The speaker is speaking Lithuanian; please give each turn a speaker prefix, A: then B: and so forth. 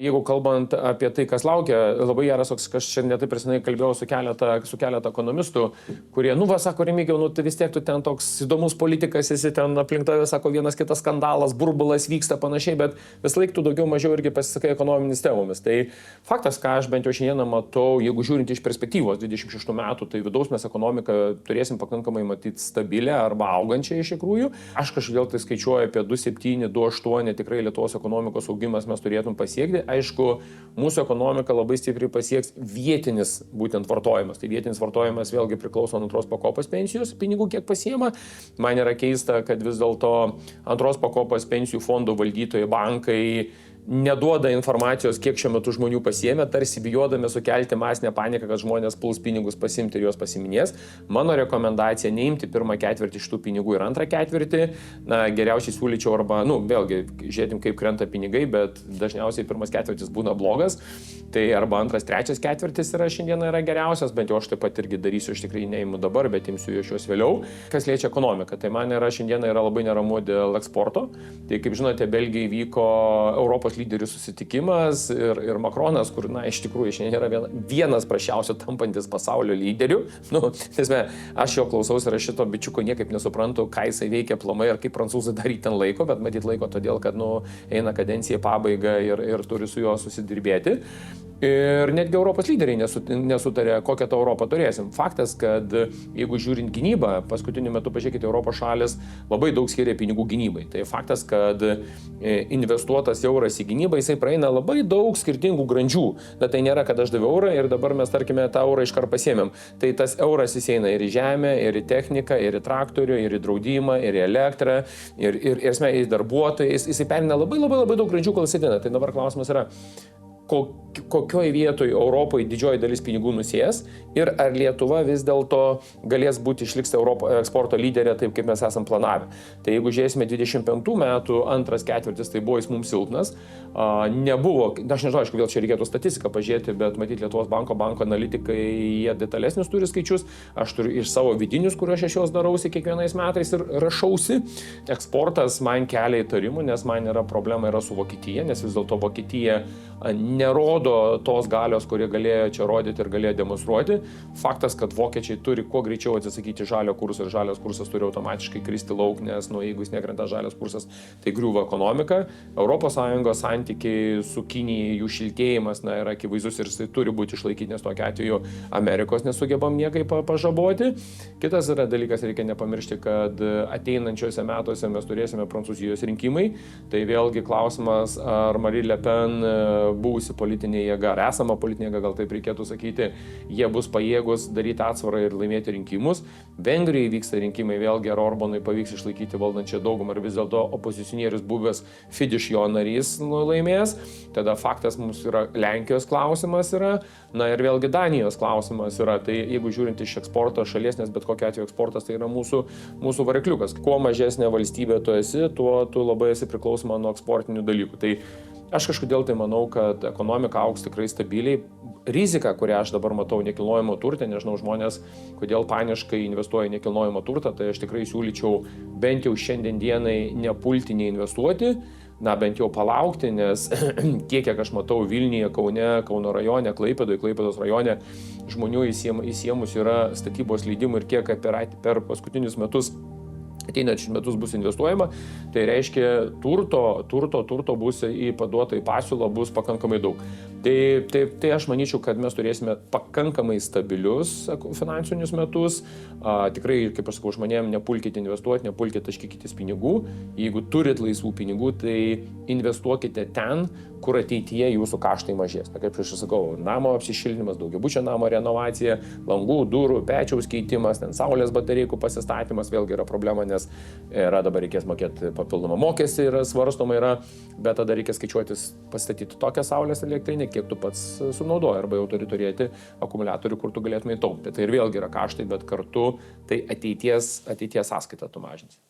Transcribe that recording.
A: Jeigu kalbant apie tai, kas laukia, labai geras, aš čia netaip prisinai kalbėjau su keletą ekonomistų, kurie, sako, Remigijau, tai vis tiek tu ten toks įdomus politikas, esi ten aplink tave, sako, vienas kitas skandalas, burbulas vyksta panašiai, bet vis laik tu daugiau mažiau irgi pasisakai ekonominis temomis. Tai faktas, ką aš bent jau šiandieną matau, jeigu žiūrint iš perspektyvos 26 metų, tai vidaus mes ekonomiką turėsim pakankamai matyti stabilę arba augančią iš tikrųjų. Aš kažkodėl tai skaičiuoju apie 2,7, 2,8 tikrai Lietuvos ekonomikos augimas mes turėtum pasiekti. Aišku, mūsų ekonomika labai stipriai pasieks vietinis būtent vartojimas. Tai vietinis vartojimas vėlgi priklauso nuo antros pakopos pensijos pinigų, kiek pasiema. Man yra keista, kad vis dėlto antros pakopos pensijų fondų valdytojai, bankai neduoda informacijos, kiek šiuo metu žmonių pasiėmė, tarsi bijodami sukelti masinę paniką, kad žmonės puls pinigus pasimti ir juos pasiminės. Mano rekomendacija neimti pirmą ketvirtį šitų pinigų ir antrą ketvirtį. Geriausiai siūlyčiau arba, vėlgi, žiūrėtim, kaip krenta pinigai, bet dažniausiai pirmas ketvirtis būna blogas. Tai arba antras, trečias ketvirtis šiandieną yra geriausias, bent jau aš taip pat irgi darysiu, aš tikrai neimu dabar, bet imsiu juos vėliau. Kas liečia ekonomiką, tai man šiandieną yra labai neramu dėl eksporto. Tai kaip žinote, Belgijai vyko Europos lyderių susitikimas ir Makronas, kur, iš tikrųjų, šiandien yra vienas prašiausių tampantis pasaulio lyderių. Aš jo klausausi ir aš šito bičiuko niekaip nesuprantu, ką jisai veikia aplamai ir kaip prancūzai daryti ten laiko, bet matyt laiko todėl, kad eina kadencija į pabaigą ir turi su juo susidirbėti. Ir netgi Europos lyderiai nesutarė, kokią tą Europą turėsim. Faktas, kad jeigu žiūrint gynybą, paskutiniu metu, pažiūrėkite, Europos šalis labai daug skiria pinigų gynybai. Tai faktas, kad investuotas euras į gynybą, jisai praeina labai daug skirtingų grandžių. Bet tai nėra, kad aš daviau eurą ir dabar mes, tarkime, tą eurą iškart pasiėmėm. Tai tas euras jis eina ir į žemę, ir į techniką, ir į traktorių, ir į draudimą, ir į elektrą, ir į darbuotojus. Jisai perina labai daug grandžių, kol jisai dina. Tai dabar klausimas yra, kokioje vietoje Europoje didžioji dalis pinigų nusės ir ar Lietuva vis dėlto galės būti išliks eksporto lyderė taip, kaip mes esam planavę. Tai jeigu žiūrėsime 25 metų antras ketvirtis, tai buvo jis mums silpnas. Nebuvo, aš nežinau, aišku, vėl čia reikėtų statistiką pažiūrėti, bet matyti Lietuvos banko analitikai, jie detalesnius turi skaičius. Aš turiu iš savo vidinius, kuriuos aš juos darausi kiekvienais metais ir rašausi. Eksportas man kelia įtarimų, nes man problema yra su Vokietija, nes vis dėlto Vokietija nerodo tos galios, kurie galėjo čia rodyti ir galėjo demonstruoti. Faktas, kad vokiečiai turi kuo greičiau atsisakyti žalio kurso ir žalias kursas turi automatiškai kristi lauk, nes jeigu jis nekrenta žalias kursas, tai griūva ekonomika. ES santykiai su Kinija, jų šiltėjimas yra akivaizdus ir jisai turi būti išlaikyti, nes tokiu atveju Amerikos nesugebam niekai pažaboti. Kitas dalykas, reikia nepamiršti, kad ateinančiuose metuose mes turėsime Prancūzijos rinkimai. Tai vėlgi klausimas, ar Marine Le Pen, buvusi politinė jėga, ar esama politinė jėga, gal taip reikėtų sakyti, jie bus pajėgus daryti atsvarą ir laimėti rinkimus. Vengrijai vyksta rinkimai, vėlgi ar Orbanui pavyks išlaikyti valdančią daugumą, ar vis dėlto opozicionierius buvęs Fidesz jo narys laimės. Tada faktas mums yra Lenkijos klausimas yra, ir vėlgi Danijos klausimas yra. Tai jeigu žiūrint iš eksporto šalies, nes bet kokiu atveju eksportas tai yra mūsų varikliukas. Kuo mažesnė valstybė tu esi, tuo tu labai esi priklausoma nuo eksportinių dalykų. Tai aš kažkodėl tai manau, kad ekonomika augs tikrai stabiliai. Rizika, kurią aš dabar matau nekilnojamo turte, nežinau žmonės, kodėl paniškai investuoja į nekilnojamo turtą, tai aš tikrai siūlyčiau bent jau šiandien dienai nepulti, neinvestuoti, bent jau palaukti, nes kiek aš matau Vilniuje, Kaune, Kauno rajone, Klaipėdos rajone, žmonių įsiemus yra statybos leidimų ir kiek per paskutinius metus ateinančius metus bus investuojama, tai reiškia turto bus paduota į pasiūlą bus pakankamai daug. Tai aš manyčiau, kad mes turėsime pakankamai stabilius finansinius metus. Tikrai, kaip aš sakau, žmonėm nepulkite investuoti, nepulkite taškykitis pinigų. Jeigu turit laisvų pinigų, tai investuokite ten, kur ateityje jūsų kaštai mažės. Kaip aš sakau, namo apsišildymas, daugiabučio namo renovacija, langų, durų, pečiaus keitimas, ten saulės baterijų pasistatymas vėlgi yra problema, nes dabar reikės mokėti papildomą mokestį, svarstoma yra, bet tada reikės skaičiuotis pastatyti tokią saulės elektrinę, kiek tu pats sunaudoji, arba jau turi turėti akumuliatorių, kur tu galėtumai taupyti. Tai ir vėlgi yra kaštai, bet kartu tai ateities sąskaitą tu mažinsi.